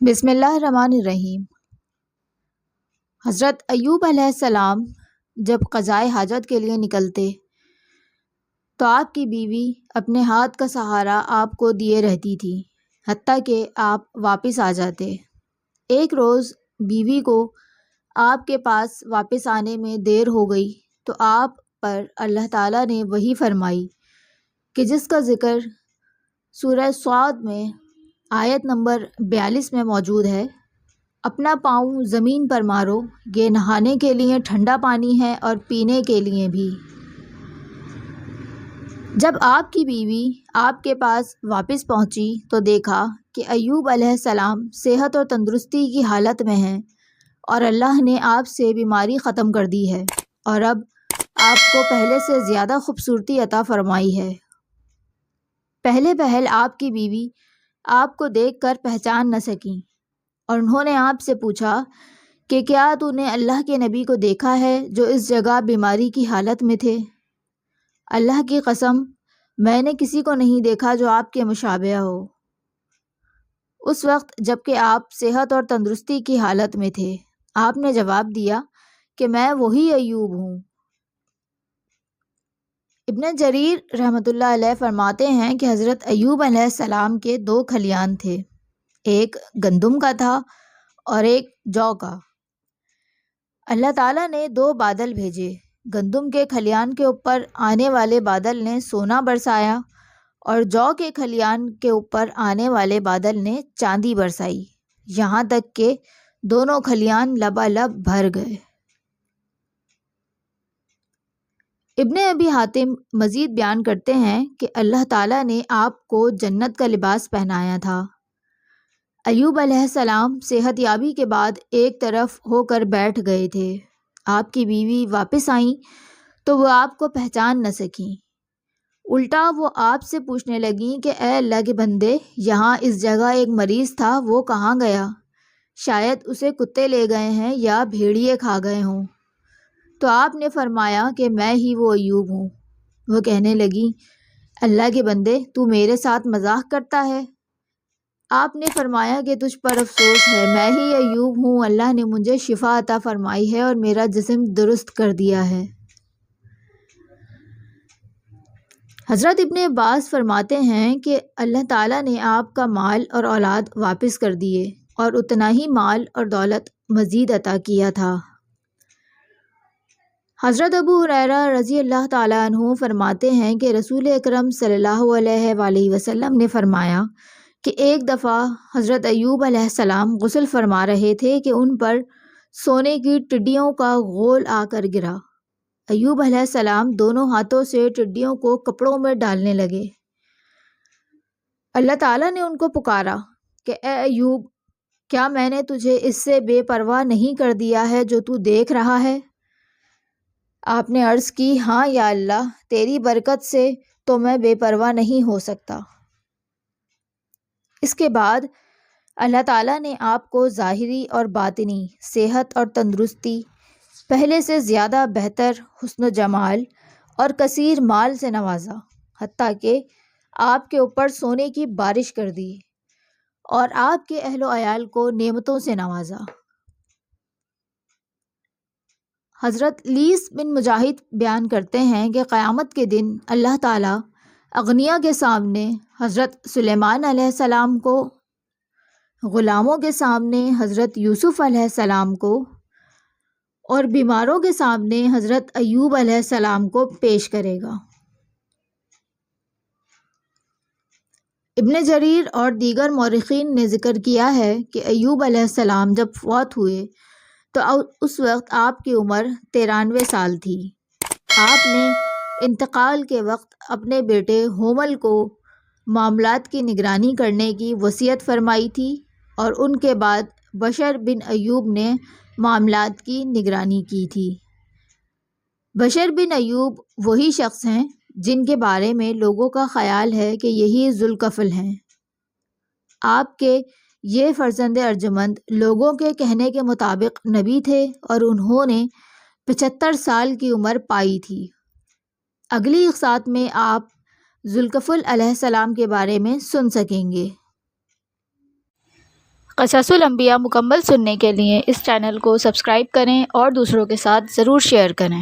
بسم اللہ الرحمن الرحیم۔ حضرت ایوب علیہ السلام جب قضائے حاجت کے لیے نکلتے تو آپ کی بیوی اپنے ہاتھ کا سہارا آپ کو دیے رہتی تھی حتیٰ کہ آپ واپس آ جاتے۔ ایک روز بیوی کو آپ کے پاس واپس آنے میں دیر ہو گئی تو آپ پر اللہ تعالیٰ نے وحی فرمائی کہ جس کا ذکر سورہ صاد میں آیت نمبر 42 میں موجود ہے، اپنا پاؤں زمین پر مارو، یہ نہانے کے لیے ٹھنڈا پانی ہے اور پینے کے لیے بھی۔ جب آپ کی بیوی آپ کے پاس واپس پہنچی تو دیکھا کہ ایوب علیہ السلام صحت اور تندرستی کی حالت میں ہیں اور اللہ نے آپ سے بیماری ختم کر دی ہے اور اب آپ کو پہلے سے زیادہ خوبصورتی عطا فرمائی ہے۔ پہل آپ کی بیوی آپ کو دیکھ کر پہچان نہ سکیں اور انہوں نے آپ سے پوچھا کہ کیا تو نے اللہ کے نبی کو دیکھا ہے جو اس جگہ بیماری کی حالت میں تھے؟ اللہ کی قسم میں نے کسی کو نہیں دیکھا جو آپ کے مشابہ ہو۔ اس وقت جب کہ آپ صحت اور تندرستی کی حالت میں تھے، آپ نے جواب دیا کہ میں وہی ایوب ہوں۔ ابن جریر رحمۃ اللہ علیہ فرماتے ہیں کہ حضرت ایوب علیہ السلام کے 2 کھلیان تھے، ایک گندم کا تھا اور ایک جو کا۔ اللہ تعالیٰ نے 2 بادل بھیجے، گندم کے کھلیان کے اوپر آنے والے بادل نے سونا برسایا اور جو کے کھلیان کے اوپر آنے والے بادل نے چاندی برسائی، یہاں تک کہ دونوں کھلیان لبالب بھر گئے۔ ابن ابی حاتم مزید بیان کرتے ہیں کہ اللہ تعالیٰ نے آپ کو جنت کا لباس پہنایا تھا۔ ایوب علیہ السلام صحت یابی کے بعد ایک طرف ہو کر بیٹھ گئے تھے۔ آپ کی بیوی واپس آئیں تو وہ آپ کو پہچان نہ سکیں، الٹا وہ آپ سے پوچھنے لگیں کہ اے اللہ کے بندے، یہاں اس جگہ ایک مریض تھا، وہ کہاں گیا؟ شاید اسے کتے لے گئے ہیں یا بھیڑیے کھا گئے ہوں۔ تو آپ نے فرمایا کہ میں ہی وہ ایوب ہوں۔ وہ کہنے لگیں، اللہ کے بندے، تو میرے ساتھ مذاق کرتا ہے؟ آپ نے فرمایا کہ تجھ پر افسوس ہے، میں ہی ایوب ہوں، اللہ نے مجھے شفا عطا فرمائی ہے اور میرا جسم درست کر دیا ہے۔ حضرت ابن عباس فرماتے ہیں کہ اللہ تعالیٰ نے آپ کا مال اور اولاد واپس کر دیے اور اتنا ہی مال اور دولت مزید عطا کیا تھا۔ حضرت ابو ہریرہ رضی اللہ تعالیٰ عنہ فرماتے ہیں کہ رسول اکرم صلی اللہ علیہ وآلہ وسلم نے فرمایا کہ ایک دفعہ حضرت ایوب علیہ السلام غسل فرما رہے تھے کہ ان پر سونے کی ٹڈیوں کا غول آ کر گرا۔ ایوب علیہ السلام دونوں ہاتھوں سے ٹڈیوں کو کپڑوں میں ڈالنے لگے۔ اللہ تعالیٰ نے ان کو پکارا کہ اے ایوب، کیا میں نے تجھے اس سے بے پرواہ نہیں کر دیا ہے جو تو دیکھ رہا ہے؟ آپ نے عرض کی، ہاں یا اللہ، تیری برکت سے تو میں بے پرواہ نہیں ہو سکتا۔ اس کے بعد اللہ تعالیٰ نے آپ کو ظاہری اور باطنی صحت اور تندرستی، پہلے سے زیادہ بہتر حسن و جمال اور کثیر مال سے نوازا، حتیٰ کہ آپ کے اوپر سونے کی بارش کر دی اور آپ کے اہل و عیال کو نعمتوں سے نوازا۔ حضرت لیث بن مجاہد بیان کرتے ہیں کہ قیامت کے دن اللہ تعالیٰ اغنیا کے سامنے حضرت سلیمان علیہ السلام کو، غلاموں کے سامنے حضرت یوسف علیہ السلام کو اور بیماروں کے سامنے حضرت ایوب علیہ السلام کو پیش کرے گا۔ ابن جریر اور دیگر مورخین نے ذکر کیا ہے کہ ایوب علیہ السلام جب فوت ہوئے تو اس وقت آپ کی عمر 93 سال تھی۔ آپ نے انتقال کے وقت اپنے بیٹے ہومل کو معاملات کی نگرانی کرنے کی وصیت فرمائی تھی اور ان کے بعد بشر بن ایوب نے معاملات کی نگرانی کی تھی۔ بشر بن ایوب وہی شخص ہیں جن کے بارے میں لوگوں کا خیال ہے کہ یہی ذوالکفل ہیں۔ آپ کے یہ فرزند ارجمند لوگوں کے کہنے کے مطابق نبی تھے اور انہوں نے 75 سال کی عمر پائی تھی۔ اگلی اقساط میں آپ ذوالکفل علیہ السلام کے بارے میں سن سکیں گے۔ قصص الانبیاء مکمل سننے کے لیے اس چینل کو سبسکرائب کریں اور دوسروں کے ساتھ ضرور شیئر کریں۔